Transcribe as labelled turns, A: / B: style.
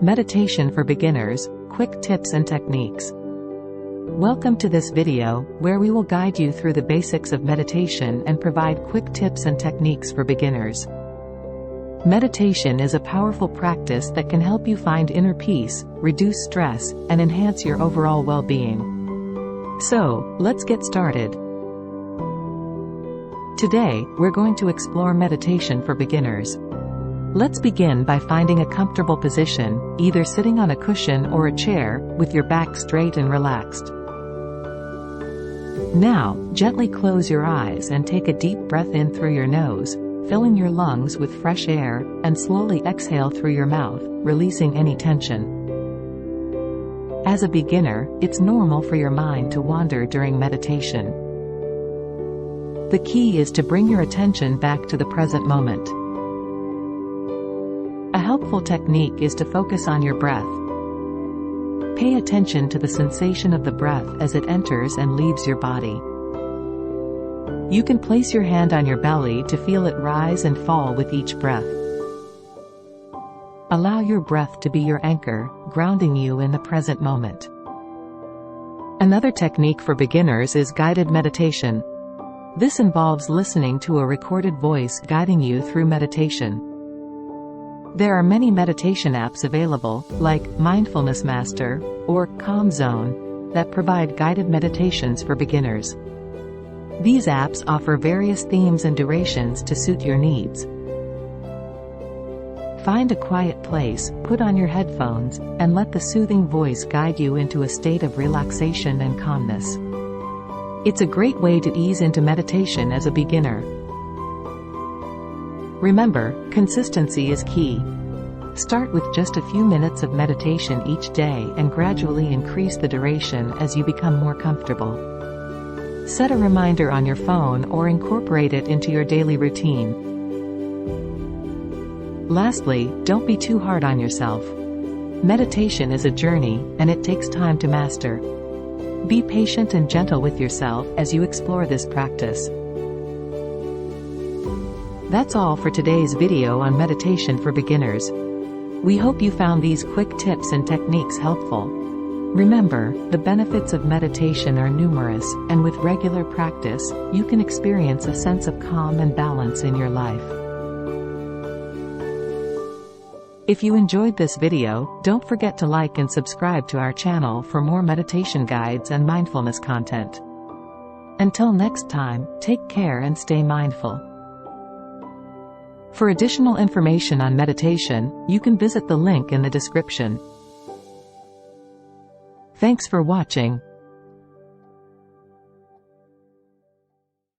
A: Meditation for Beginners, Quick Tips and Techniques. Welcome to this video, where we will guide you through the basics of meditation and provide quick tips and techniques for beginners. Meditation is a powerful practice that can help you find inner peace, reduce stress, and enhance your overall well-being. So, let's get started. Today, we're going to explore meditation for beginners. Let's begin by finding a comfortable position, either sitting on a cushion or a chair, with your back straight and relaxed. Now, gently close your eyes and take a deep breath in through your nose, filling your lungs with fresh air, and slowly exhale through your mouth, releasing any tension. As a beginner, it's normal for your mind to wander during meditation. The key is to bring your attention back to the present moment. A helpful technique is to focus on your breath. Pay attention to the sensation of the breath as it enters and leaves your body. You can place your hand on your belly to feel it rise and fall with each breath. Allow your breath to be your anchor, grounding you in the present moment. Another technique for beginners is guided meditation. This involves listening to a recorded voice guiding you through meditation. There are many meditation apps available, like Mindfulness Master or Calm Zone, that provide guided meditations for beginners. These apps offer various themes and durations to suit your needs. Find a quiet place, put on your headphones, and let the soothing voice guide you into a state of relaxation and calmness. It's a great way to ease into meditation as a beginner. Remember, consistency is key. Start with just a few minutes of meditation each day and gradually increase the duration as you become more comfortable. Set a reminder on your phone or incorporate it into your daily routine. Lastly, don't be too hard on yourself. Meditation is a journey, and it takes time to master. Be patient and gentle with yourself as you explore this practice. That's all for today's video on meditation for beginners. We hope you found these quick tips and techniques helpful. Remember, the benefits of meditation are numerous, and with regular practice, you can experience a sense of calm and balance in your life. If you enjoyed this video, don't forget to like and subscribe to our channel for more meditation guides and mindfulness content. Until next time, take care and stay mindful. For additional information on meditation, you can visit the link in the description. Thanks for watching.